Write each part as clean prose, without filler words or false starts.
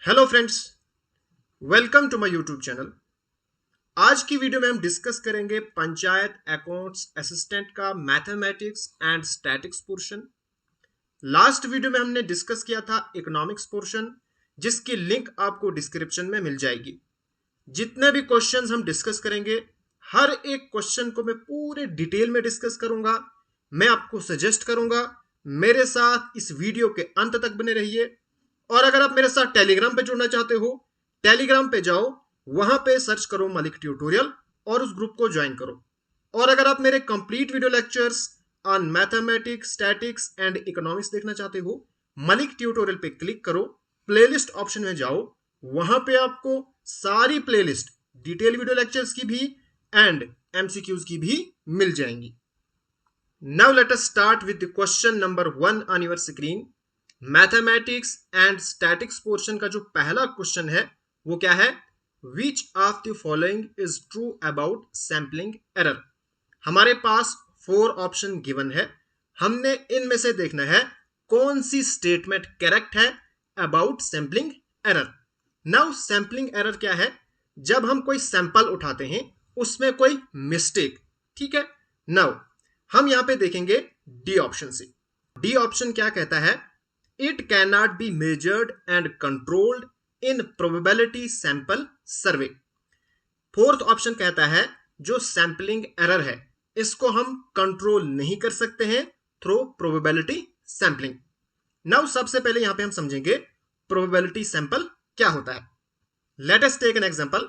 Hello friends, welcome to my YouTube channel. आज की video में हम डिस्कस करेंगे पंचायत अकाउंट्स असिस्टेंट का mathematics and statics portion. Last video में हमने डिस्कस किया था इकोनॉमिक्स पोर्शन, जिसकी लिंक आपको डिस्क्रिप्शन में मिल जाएगी। जितने भी क्वेश्चंस हम डिस्कस करेंगे, हर एक क्वेश्चन को मैं पूरे डिटेल में डिस्कस करूंगा। मैं आपको सजेस्ट करूंगा मेरे साथ इस वीडियो के अंत तक बने रहिए। और अगर आप मेरे साथ टेलीग्राम पे जुड़ना चाहते हो, टेलीग्राम पे जाओ, वहां पे सर्च करो मलिक ट्यूटोरियल और उस ग्रुप को ज्वाइन करो। और अगर आप मेरे complete video lectures on mathematics, statics and economics देखना चाहते हो, मलिक ट्यूटोरियल पे क्लिक करो, प्लेलिस्ट ऑप्शन में जाओ, वहां पे आपको सारी प्लेलिस्ट डिटेल वीडियो लेक्चर्स की भी एंड एमसीक्यूज की भी मिल जाएंगी। Now let us start with the question number 1 on your screen. Mathematics and statics portion का जो पहला क्वेश्चन है वो क्या है? Which of the following is true about sampling error. हमारे पास 4 ऑप्शन गिवन है। हमने इनमें से देखना है कौन सी स्टेटमेंट करेक्ट है about sampling error. Now sampling error क्या है? जब हम कोई सैंपल उठाते हैं उसमें कोई मिस्टेक, ठीक है। नाउ हम यहां पे देखेंगे डी ऑप्शन से। डी ऑप्शन क्या कहता है? It cannot be measured and controlled in probability sample survey। Fourth option कहता है जो सैंपलिंग एरर है इसको हम कंट्रोल नहीं कर सकते हैं थ्रू प्रोबेबिलिटी सैंपलिंग। नाउ सबसे पहले यहां पे हम समझेंगे प्रोबेबिलिटी सैंपल क्या होता है। Let us take an example.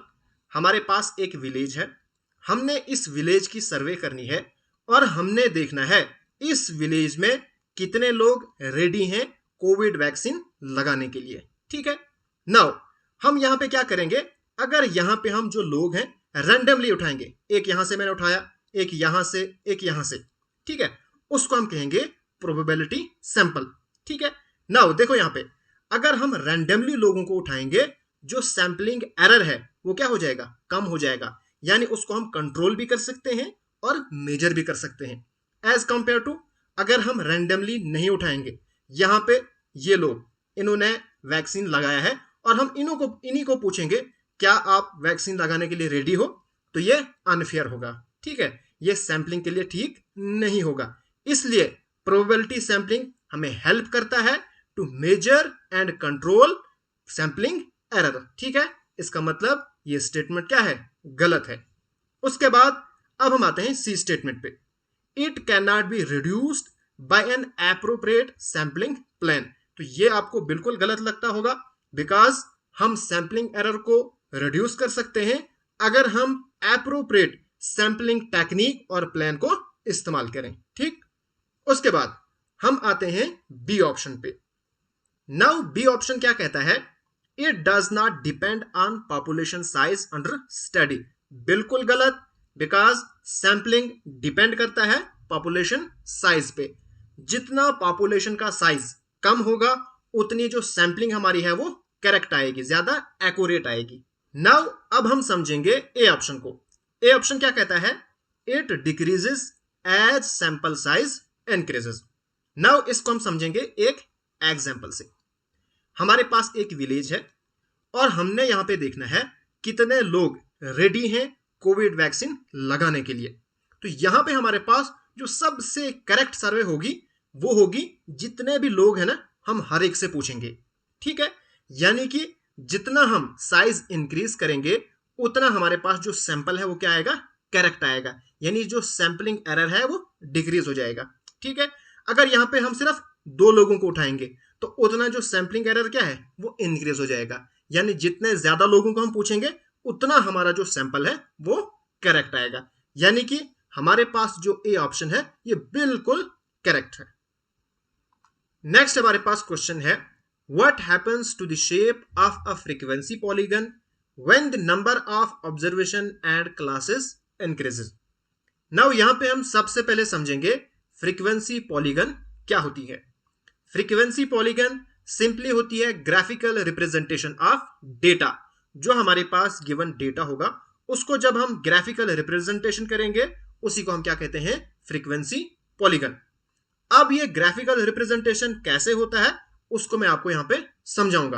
हमारे पास एक विलेज है, हमने इस विलेज की सर्वे करनी है और हमने देखना है इस विलेज में कितने लोग रेडी हैं कोविड वैक्सीन लगाने के लिए, ठीक है। नाउ हम यहां पे क्या करेंगे? अगर यहां पे हम जो लोग हैं रैंडमली उठाएंगे, एक यहां से मैंने उठाया, एक यहां से, एक यहां से, ठीक है, उसको हम कहेंगे प्रोबेबिलिटी सैंपल, ठीक है। नाउ देखो यहां पे अगर हम रैंडमली लोगों को उठाएंगे, जो सैंपलिंग एरर है वो क्या हो जाएगा? कम हो जाएगा। यानी उसको हम कंट्रोल भी कर सकते हैं और मेजर भी कर सकते हैं, एज कंपेयर टू अगर हम रैंडमली नहीं उठाएंगे। यहां पे ये लोग, इन्होंने वैक्सीन लगाया है और हम इन्हीं को पूछेंगे क्या आप वैक्सीन लगाने के लिए रेडी हो, तो ये अनफेयर होगा, ठीक है। ये सैंपलिंग के लिए ठीक नहीं होगा। इसलिए प्रोबेबिलिटी सैंपलिंग हमें हेल्प करता है to measure and control sampling error, ठीक है। इसका मतलब ये स्टेटमेंट क्या है? गलत है। उसके बाद अब हम आते हैं सी स्टेटमेंट पे। It can not be reduced by N appropriate sampling plan. तो ये आपको बिल्कुल गलत लगता होगा, बिकॉज हम सैंपलिंग एरर को रिड्यूस कर सकते हैं अगर हम एप्रोप्रिएट सैंपलिंग टेक्निक और प्लान को इस्तेमाल करें, ठीक। उसके बाद हम आते हैं बी ऑप्शन पे। नाउ बी ऑप्शन क्या कहता है? It does not depend on population size under study. बिल्कुल गलत, बिकॉज सैंपलिंग डिपेंड करता है पॉपुलेशन साइज पे। जितना पॉपुलेशन का साइज कम होगा उतनी जो सैंपलिंग हमारी है वो करेक्ट आएगी, ज्यादा एक्यूरेट आएगी। नाउ अब हम समझेंगे ए ऑप्शन को। ए ऑप्शन क्या कहता है? It decreases as sample size increases. Now इसको हम समझेंगे एक एग्जांपल से। हमारे पास एक विलेज है और हमने यहां पे देखना है कितने लोग रेडी हैं कोविड वैक्सीन लगाने के लिए। तो यहां पे हमारे पास जो सबसे करेक्ट सर्वे होगी वो होगी जितने भी लोग हैं ना, हम हर एक से पूछेंगे, ठीक है। यानी कि जितना हम साइज इंक्रीज करेंगे उतना हमारे पास जो सैंपल है वो क्या आएगा? करेक्ट आएगा। यानी जो सैंपलिंग एरर है वो डिक्रीज हो जाएगा, ठीक है। अगर यहां पे हम सिर्फ 2 लोगों को उठाएंगे तो उतना जो सैंपलिंग एरर क्या है वो इंक्रीज हो जाएगा। यानी जितने ज्यादा लोगों को हम पूछेंगे उतना हमारा जो सैंपल है वो करेक्ट आएगा। यानी कि हमारे पास जो ए ऑप्शन है ये बिल्कुल करेक्ट है। नेक्स्ट हमारे पास क्वेश्चन है, what happens to the shape of a frequency polygon when the number of observation and classes increases. Now यहां पे हम सबसे पहले समझेंगे फ्रीक्वेंसी पॉलीगन क्या होती है। फ्रीक्वेंसी पॉलीगन सिंपली होती है ग्राफिकल रिप्रेजेंटेशन ऑफ डेटा। जो हमारे पास गिवन डेटा होगा उसको जब हम ग्राफिकल रिप्रेजेंटेशन करेंगे उसी को हम क्या कहते हैं? Frequency polygon. अब ये ग्राफिकल रिप्रेजेंटेशन कैसे होता है उसको मैं आपको यहां पे समझाऊंगा।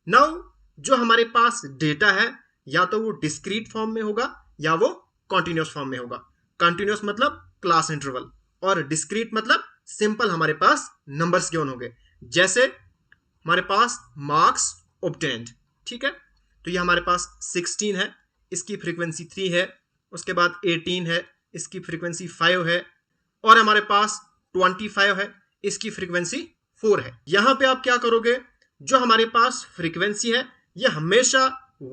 नाउ जो हमारे पास डेटा है या तो वो डिस्क्रीट फॉर्म में होगा या वो कॉन्टिन्यूस फॉर्म में होगा। कॉन्टिन्यूस मतलब क्लास इंटरवल और डिस्क्रीट मतलब सिंपल हमारे पास नंबर्स गिवन होंगे। जैसे हमारे पास मार्क्स ऑब्टेन्ड, ठीक है, तो ये हमारे पास 16 है, इसकी फ्रीक्वेंसी 3 है, उसके बाद 18 है, इसकी फ्रीक्वेंसी 5 है, और हमारे पास 25 है, इसकी फ्रीक्वेंसी 4 है। यहां पे आप क्या करोगे, जो हमारे पास फ्रीक्वेंसी है ये हमेशा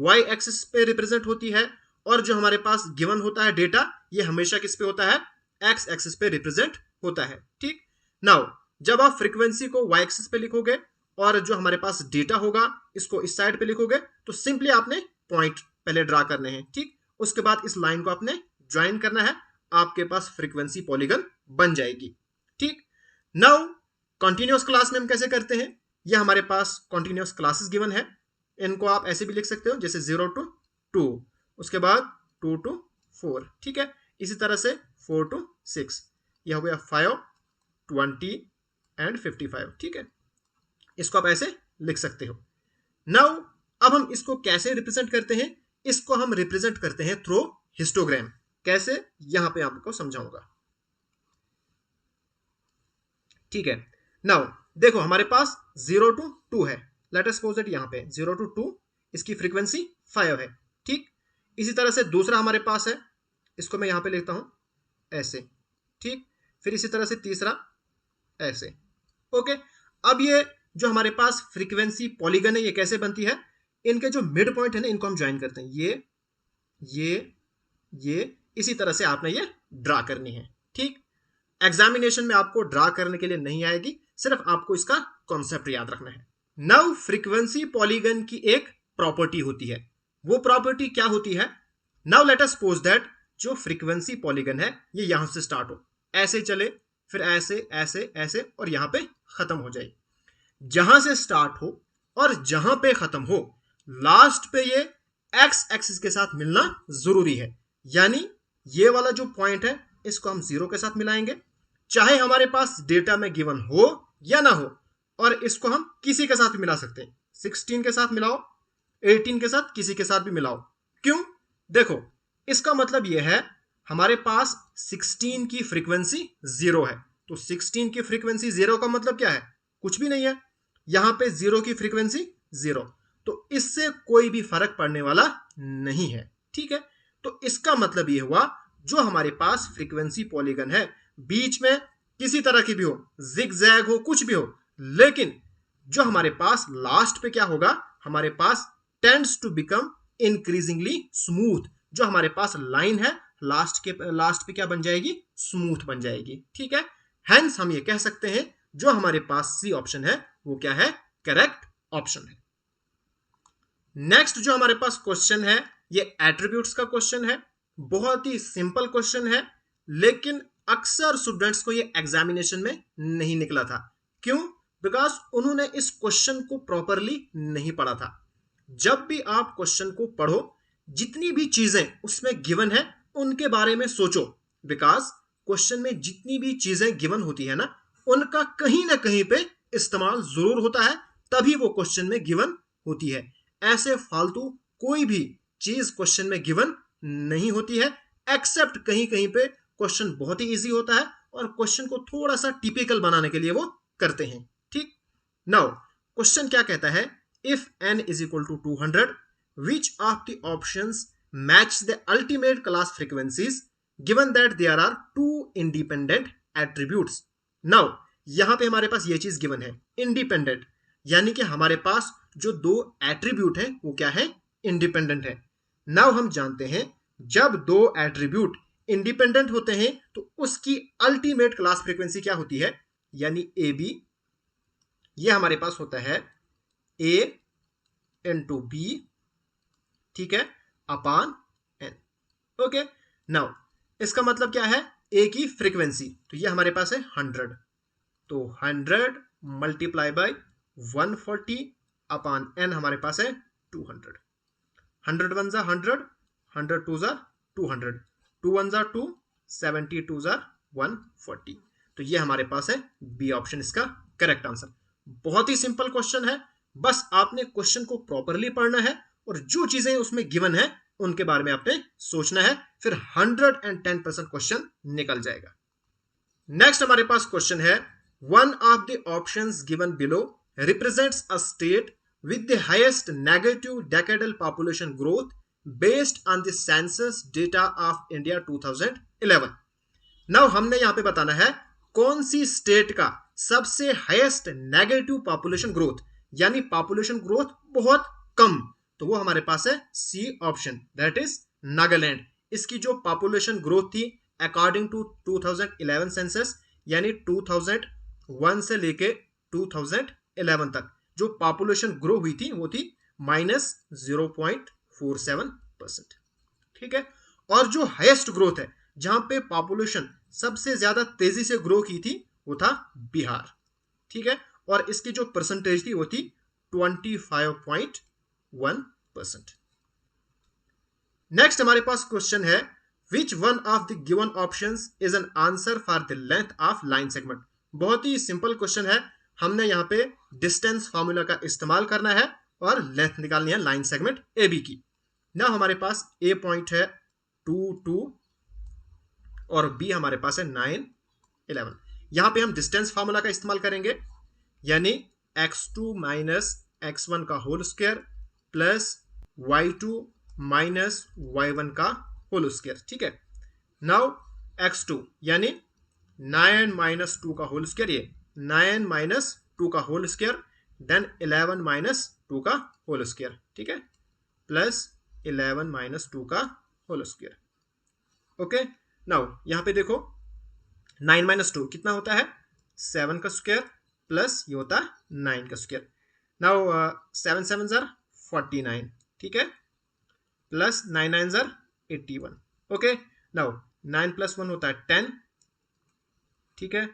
y एक्सिस पे रिप्रेजेंट होती है और जो हमारे पास गिवन होता है डेटा ये हमेशा किस पे होता है, x एक्सिस पे रिप्रेजेंट होता है। ठीक, नाउ जब आप फ्रीक्वेंसी को y एक्सिस पे लिखोगे और जो हमारे पास डेटा होगा इसको इस साइड पे लिखोगे, तो सिंपली आपने पॉइंट पहले ड्रा करने हैं। ठीक, उसके बाद इस लाइन को आपने ज्वाइन करना है, आपके पास फ्रीक्वेंसी पॉलीगन बन जाएगी। ठीक, नाउ कॉन्टिन्यूअस क्लास में हम कैसे करते हैं, ये हमारे पास कॉन्टिन्यूअस क्लासेस गिवन है, इनको आप ऐसे भी लिख सकते हो जैसे 0 to 2, उसके बाद 2 to 4, ठीक है, इसी तरह से 4 to 6, यह हो गया 5, 20 एंड 55, ठीक है, इसको आप ऐसे लिख सकते हो। नाउ अब हम इसको कैसे रिप्रेजेंट करते हैं, इसको हम रिप्रेजेंट करते हैं थ्रू हिस्टोग्राम। कैसे, यहां पे आपको समझाऊंगा। ठीक है, नाउ देखो हमारे पास 0 to 2 है, लेट अस सपोज दैट यहां पे 0 to 2, इसकी फ्रीक्वेंसी 5 है। ठीक, इसी तरह से दूसरा हमारे पास है, इसको मैं यहां पे लिखता हूं ऐसे। ठीक, फिर इसी तरह से तीसरा ऐसे। ओके, अब ये जो हमारे पास फ्रीक्वेंसी पॉलीगन है ये कैसे बनती है, इनके जो मिड पॉइंट है ना इनको हम ज्वाइन करते हैं, ये इसी तरह से आपने ये ड्रा करनी है। ठीक, एग्जामिनेशन में आपको ड्रा करने के लिए नहीं आएगी, सिर्फ आपको इसका कॉन्सेप्ट याद रखना है। नाउ फ्रीक्वेंसी पॉलीगन की एक प्रॉपर्टी होती है, वो प्रॉपर्टी क्या होती है, now let us suppose that जो फ्रीक्वेंसी पॉलीगन है ये यहां से स्टार्ट हो, ऐसे चले, फिर ऐसे ऐसे ऐसे और यहां पे खत्म हो जाए। जहां से स्टार्ट हो और जहां पे खत्म हो, लास्ट पे ये एक्स एक्सिस के साथ मिलना जरूरी है, यानी ये वाला जो पॉइंट है इसको हम 0 के साथ मिलाएंगे, चाहे हमारे पास डेटा में गिवन हो या ना हो, और इसको हम किसी के साथ भी मिला सकते हैं, 16 के साथ मिलाओ, 18 के साथ, किसी के साथ भी मिलाओ। क्यों, देखो इसका मतलब यह है हमारे पास 16 की फ्रीक्वेंसी 0 है, तो 16 की फ्रीक्वेंसी 0 का मतलब क्या है, कुछ भी नहीं है, यहां पे 0 की फ्रीक्वेंसी 0, तो इससे कोई भी फर्क पड़ने वाला नहीं है। ठीक है, तो इसका मतलब यह हुआ जो हमारे पास फ्रीक्वेंसी पॉलीगन है बीच में किसी तरह की भी हो, जिगजैग हो, कुछ भी हो, लेकिन जो हमारे पास लास्ट पे क्या होगा, हमारे पास tends to become increasingly smooth, जो हमारे पास लाइन है लास्ट पे क्या बन जाएगी, स्मूथ बन जाएगी। ठीक है, हेंस हम ये कह सकते हैं जो हमारे पास सी ऑप्शन है वो क्या है, करेक्ट ऑप्शन है। नेक्स्ट जो हमारे पास क्वेश्चन है ये एट्रीब्यूट्स का क्वेश्चन है, बहुत ही सिंपल क्वेश्चन है, लेकिन अक्सर स्टूडेंट्स को ये एग्जामिनेशन में नहीं निकला था। क्यों, बिकॉज उन्होंने इस क्वेश्चन को प्रॉपरली नहीं पढ़ा था। जब भी आप क्वेश्चन को पढ़ो, जितनी भी चीजें उसमें गिवन है उनके बारे में सोचो, बिकॉज क्वेश्चन में जितनी भी चीजें गिवन होती है ना उनका कहीं ना कहीं पे इस्तेमाल जरूर होता है, तभी वो क्वेश्चन में गिवन होती है। ऐसे फालतू कोई भी चीज क्वेश्चन में गिवन नहीं होती है, एक्सेप्ट कहीं कहीं पे क्वेश्चन बहुत ही इजी होता है और क्वेश्चन को थोड़ा सा टिपिकल बनाने के लिए वो करते हैं। ठीक, नाउ क्वेश्चन क्या कहता है, if n is equal to 200 which of the options match the ultimate class frequencies given that there are two independent attributes। Now यहां पे हमारे पास ये चीज गिवन है इंडिपेंडेंट, यानी कि हमारे पास जो दो एट्रीब्यूट है वो क्या है, इंडिपेंडेंट है। नाउ हम जानते हैं जब दो एट्रीब्यूट इंडिपेंडेंट होते हैं तो उसकी अल्टीमेट क्लास फ्रीक्वेंसी क्या होती है, यानी ए बी, ये हमारे पास होता है ए इंटू बी, ठीक है, अपान एन। ओके, नाउ इसका मतलब क्या है, ए की फ्रीक्वेंसी, तो ये हमारे पास है 100, तो 100 मल्टीप्लाई बाय 140 अपान एन हमारे पास है 200। 100 वन जा 100, 100 टू जा 200, 2 वन जा 2, 70 टू जा 140, तो ये हमारे पास है बी ऑप्शन इसका करेक्ट आंसर। बहुत ही सिंपल क्वेश्चन है, बस आपने क्वेश्चन को प्रॉपरली पढ़ना है और जो चीजें उसमें गिवन है उनके बारे में आपने सोचना है, फिर 110% क्वेश्चन निकल जाएगा। नेक्स्ट हमारे पास क्वेश्चन है, one of the options given below represents a state with the highest negative decadal population growth based on the census data of India 2011। Now हमने यहां पे बताना है कौन सी स्टेट का सबसे हाईएस्ट नेगेटिव पॉपुलेशन ग्रोथ, यानी पॉपुलेशन ग्रोथ बहुत कम, तो वो हमारे पास है C option, that is Nagaland. इसकी जो पॉपुलेशन ग्रोथ थी अकॉर्डिंग टू 2011 सेंसस, यानी 2001 से लेके 2011 तक जो पॉपुलेशन ग्रो हुई थी वो थी -0.47%। ठीक है, और जो हाईएस्ट ग्रोथ है जहां पे पॉपुलेशन सबसे ज्यादा तेजी से ग्रो की थी वो था बिहार। ठीक है, और इसकी जो परसेंटेज थी वो थी 25.1%। नेक्स्ट हमारे पास क्वेश्चन है, which one of the given options is an answer for the length of line segment. बहुत ही सिंपल क्वेश्चन है, हमने यहाँ पे डिस्टेंस फॉर्मूला का इस्तेमाल करना है और लेंथ निकालनी है लाइन सेगमेंट ए बी की। ना हमारे पास ए पॉइंट है 2 और बी हमारे पास है 9 11। यहां पे हम डिस्टेंस फॉर्मूला का इस्तेमाल करेंगे, यानी x2 माइनस x1 का whole square plus y2 minus y1 का होल स्क्वायर। ठीक है, नाउ x2 यानी 9 माइनस 2 का होल स्क्वायर, ये 9 माइनस 2 का होल स्क्वायर, देन 11 माइनस 2 का होल स्क्वायर। ठीक है, प्लस 11 माइनस 2 का होल स्क्वायर। ओके, नाउ यहां पे देखो 9 माइनस 2 कितना होता है, 7 का स्क्वायर प्लस ये होता है 9 का स्क्वायर। Now 7 7 jar 49। ठीक है, plus 9 9 jar 81। Okay, now 9 plus 1 होता है 10। ठीक है,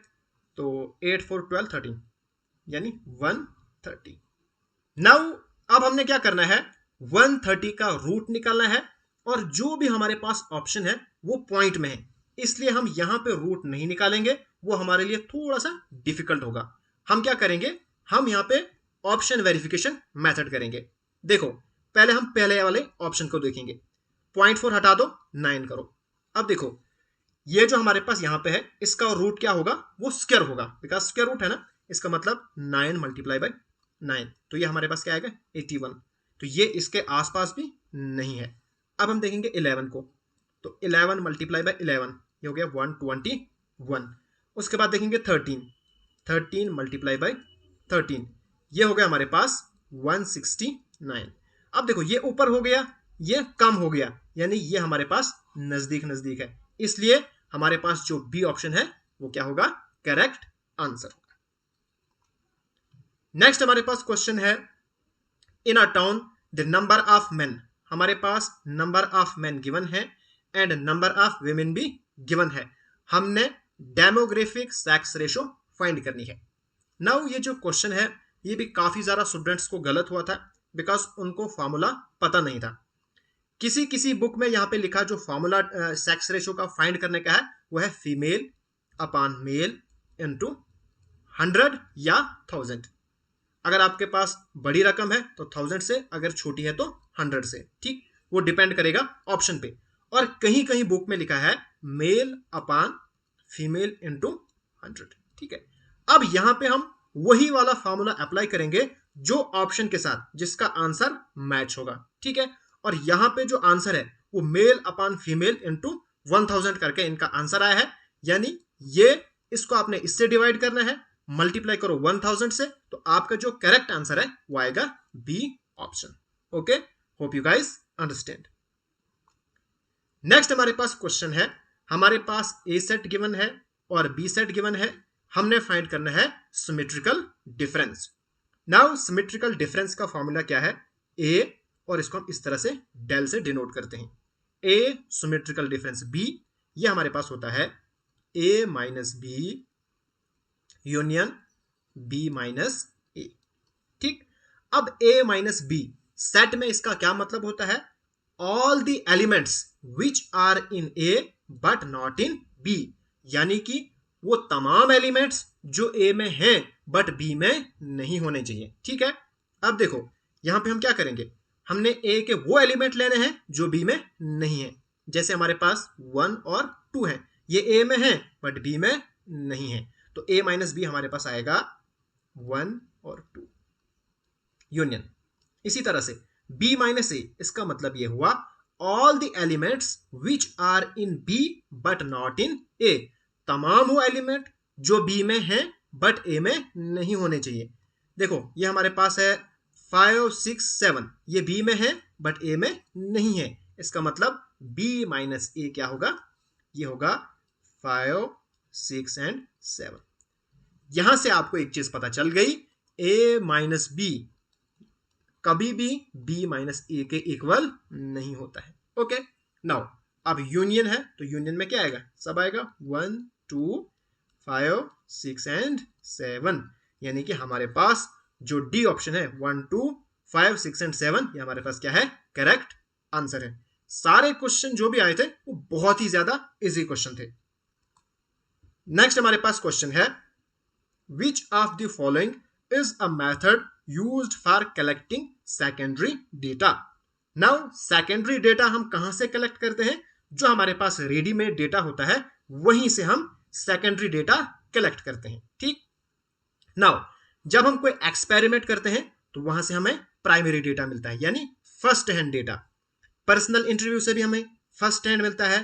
तो 8 4 12 13 यानी 130। नाउ अब हमने क्या करना है, 130 का रूट निकालना है, और जो भी हमारे पास ऑप्शन है वो पॉइंट में है, इसलिए हम यहां पे रूट नहीं निकालेंगे, वो हमारे लिए थोड़ा सा डिफिकल्ट होगा। हम क्या करेंगे, हम यहां पे ऑप्शन वेरिफिकेशन मेथड करेंगे। देखो पहले हम पहले वाले ऑप्शन को देखेंगे, 0.4 हटा दो 9 करो। अब देखो ये जो हमारे पास यहां पे है इसका रूट क्या होगा, वो स्क्वायर होगा, बिकॉज स्क्वायर रूट है ना, इसका मतलब 9 मल्टीप्लाई बाय 9, तो ये हमारे पास क्या आएगा 81। तो ये इसके आसपास भी नहीं है। अब हम देखेंगे 11 को, तो 11 मल्टीप्लाई बाय 11 ये हो गया 121। उसके बाद देखेंगे 13 मल्टीप्लाई बाय 13 ये हो गया हमारे पास 169। अब देखो ये ऊपर हो गया, ये कम हो गया, यानी ये हमारे पास नजदीक नजदीक है, इसलिए हमारे पास जो बी ऑप्शन है वो क्या होगा, करेक्ट आंसर होगा। नेक्स्ट हमारे पास क्वेश्चन है, in a town the number of men, हमारे पास नंबर ऑफ मेन गिवन है एंड नंबर ऑफ विमेन भी गिवन है। हमने डेमोग्राफिक सेक्स रेशो फाइंड करनी है। नाउ ये जो क्वेश्चन है ये भी काफी ज्यादा स्टूडेंट्स को गलत हुआ था, बिकॉज उनको फॉर्मूला पता नहीं था। किसी किसी बुक में यहाँ पे लिखा जो फॉर्मूला सेक्स रेशो का फाइंड करने का है वो है फीमेल अपॉन मेल इनटू 100 या 1000। अगर आपके पास बड़ी रकम है तो 1000 से, अगर छोटी है तो 100 से। ठीक, वो डिपेंड करेगा ऑप्शन पे। और कहीं कहीं बुक में लिखा है मेल अपॉन फीमेल इनटू 100। ठीक है, अब यहां पे हम वही वाला फॉर्मूला अप्लाई करेंगे जो ऑप्शन के साथ जिसका आंसर मैच होगा। ठीक है, और यहां पे जो आंसर है वो मेल अपॉन फीमेल इनटू 1000 करके इनका आंसर आया है, यानी ये इसको आपने इससे डिवाइड करना है, मल्टीप्लाई करो 1000 से, तो आपका जो करेक्ट आंसर है वो आएगा B option. Okay, hope you guys understand. Next हमारे पास क्वेश्चन है, हमारे पास ए सेट गिवन है और बी सेट गिवन है, हमने फाइंड करना है symmetrical difference. Now symmetrical difference का फॉर्मूला क्या है, ए, और इसको हम इस तरह से डेल से डिनोट करते हैं, ए सिमेट्रिकल डिफरेंस बी, ये हमारे पास होता है a minus b union b minus a. ठीक, अब ए माइनस बी सेट में इसका क्या मतलब होता है, all the elements which are in A but not in B, यानी कि वो तमाम एलिमेंट्स जो ए में हैं बट बी में नहीं होने चाहिए। ठीक है, अब देखो यहां पे हम क्या करेंगे, हमने ए के वो एलिमेंट लेने हैं जो बी में नहीं है। जैसे हमारे पास 1 और 2 है, ये ए में है बट बी में नहीं है, तो ए माइनस बी हमारे पास आएगा 1 और 2 यूनियन। इसी तरह से b माइनस ए, इसका मतलब ये हुआ all the elements which are in b but not in a, तमाम वो एलिमेंट जो b में है बट a में नहीं होने चाहिए। देखो ये हमारे पास है 5 6 7, ये b में है बट a में नहीं है, इसका मतलब b माइनस ए क्या होगा, ये होगा 5 6 एंड 7। यहां से आपको एक चीज पता चल गई, a माइनस बी कभी भी b माइनस ए के इक्वल नहीं होता है। ओके, नाउ अब यूनियन है तो यूनियन में क्या आएगा, सब आएगा 1 2 5 6 एंड 7, यानी कि हमारे पास जो डी ऑप्शन है 1 2 5 6 एंड 7, ये हमारे पास क्या है, करेक्ट आंसर है। सारे क्वेश्चन जो भी आए थे वो बहुत ही ज्यादा इजी क्वेश्चन थे। नेक्स्ट हमारे पास क्वेश्चन है, which of the following is a method used for collecting secondary data। now secondary data हम कहां से कलेक्ट करते हैं, जो हमारे पास रेडीमेड डेटा होता है वहीं से हम सेकेंडरी डेटा कलेक्ट करते हैं। ठीक, नाउ जब हम कोई एक्सपेरिमेंट करते हैं तो वहां से हमें प्राइमरी डेटा मिलता है, यानी first hand data. Personal interview से भी हमें फर्स्ट हैंड मिलता है,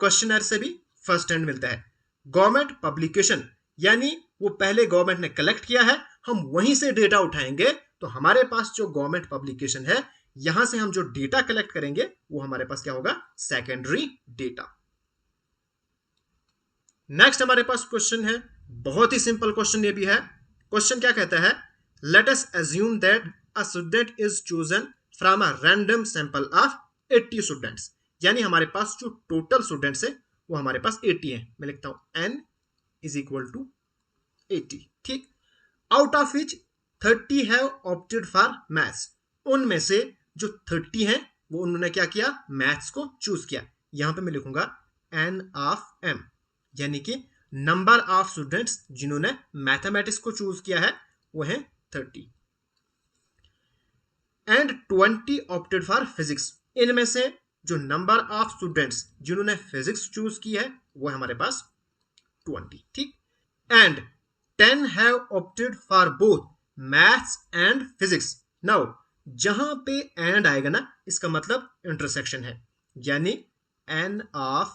क्वेश्चनर से भी फर्स्ट हैंड मिलता है। गवर्नमेंट पब्लिकेशन, यानी वो पहले गवर्नमेंट ने कलेक्ट किया है, हम वहीं से डेटा उठाएंगे, तो हमारे पास जो गवर्नमेंट पब्लिकेशन है यहां से हम जो डेटा कलेक्ट करेंगे वो हमारे पास क्या होगा, सेकेंडरी डेटा। नेक्स्ट हमारे पास क्वेश्चन है, बहुत ही सिंपल क्वेश्चन ये भी है। क्वेश्चन क्या कहता है, let us assume that a student is chosen from a random sample of 80 students, यानी हमारे पास जो टोटल स्टूडेंट्स है वो हमारे पास 80 है। मैं लिखता हूं n इज इक्वल टू 80। ठीक, out of which 30 have opted for maths, उनमें से जो 30 हैं वो उन्होंने क्या किया, मैथ्स को चूज किया। यहां पे मैं लिखूंगा n ऑफ m, यानी कि नंबर ऑफ स्टूडेंट्स जिन्होंने मैथमेटिक्स को चूज किया है वो है 30, एंड 20 ऑप्टेड फॉर फिजिक्स, इनमें से जो नंबर ऑफ स्टूडेंट्स जिन्होंने फिजिक्स चूज की है वो है हमारे पास 20। ठीक, and 10 have opted for both maths and physics. Now जहां पे एंड आएगा ना, इसका मतलब इंटरसेक्शन है, यानी n of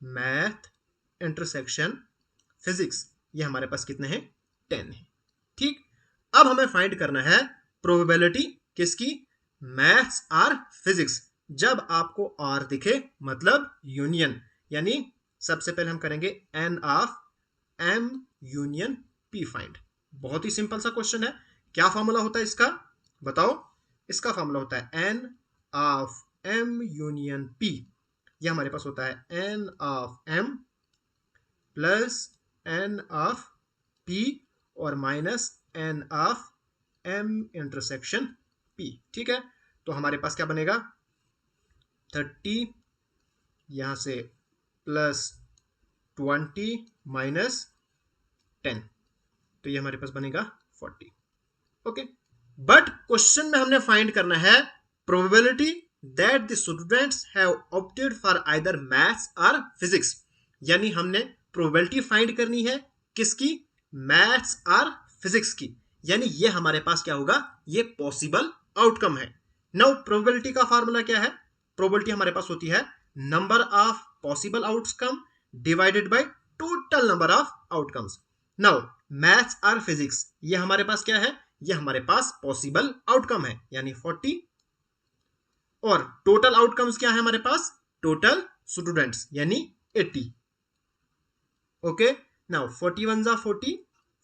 math intersection physics, ये हमारे पास कितने हैं, 10 है। ठीक, अब हमें फाइंड करना है प्रोबेबिलिटी किसकी, मैथ्स और फिजिक्स। जब आपको और दिखे मतलब यूनियन, यानी सबसे पहले हम करेंगे n of m union p find. बहुत ही सिंपल सा क्वेश्चन है। क्या फॉर्मूला होता है इसका, बताओ। इसका फॉर्मूला होता है n of m union p, ये हमारे पास होता है n of m plus n of p और minus n of m intersection p। ठीक है, तो हमारे पास क्या बनेगा, 30 यहां से प्लस 20 माइनस 10, तो ये हमारे पास बनेगा 40। ओके, बट क्वेश्चन में हमने फाइंड करना है probability that the students have opted for either maths और फिजिक्स, यानी हमने प्रोबेबिलिटी फाइंड करनी है किसकी, मैथ्स और फिजिक्स की, यानी ये हमारे पास क्या होगा, ये पॉसिबल आउटकम है। नाउ प्रोबेबिलिटी का फार्मूला क्या है, प्रोबेबिलिटी हमारे पास होती है number of possible outcome divided by total number of outcomes. Now maths और फिजिक्स ये हमारे पास क्या है, ये हमारे पास पॉसिबल आउटकम है, यानी 40, और टोटल आउटकम्स क्या है हमारे पास, टोटल स्टूडेंट्स यानी 80। ओके, नाउ 41 जा 40,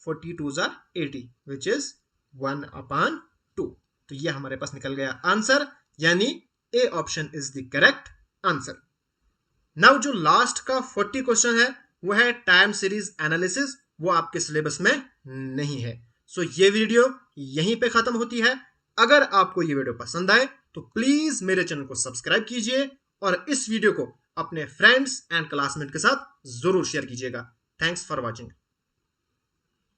42 जा 80 विच इज 1/2, तो ये हमारे पास निकल गया आंसर, यानी A option is the correct answer. Now जो लास्ट का 40 क्वेश्चन है वो है टाइम सीरीज एनालिसिस, वो आपके सिलेबस में नहीं है। सो ये वीडियो यहीं पे खत्म होती है। अगर आपको ये वीडियो पसंद आए तो प्लीज मेरे चैनल को सब्सक्राइब कीजिए और इस वीडियो को अपने फ्रेंड्स एंड क्लासमेट के साथ जरूर शेयर कीजिएगा। Thanks for watching.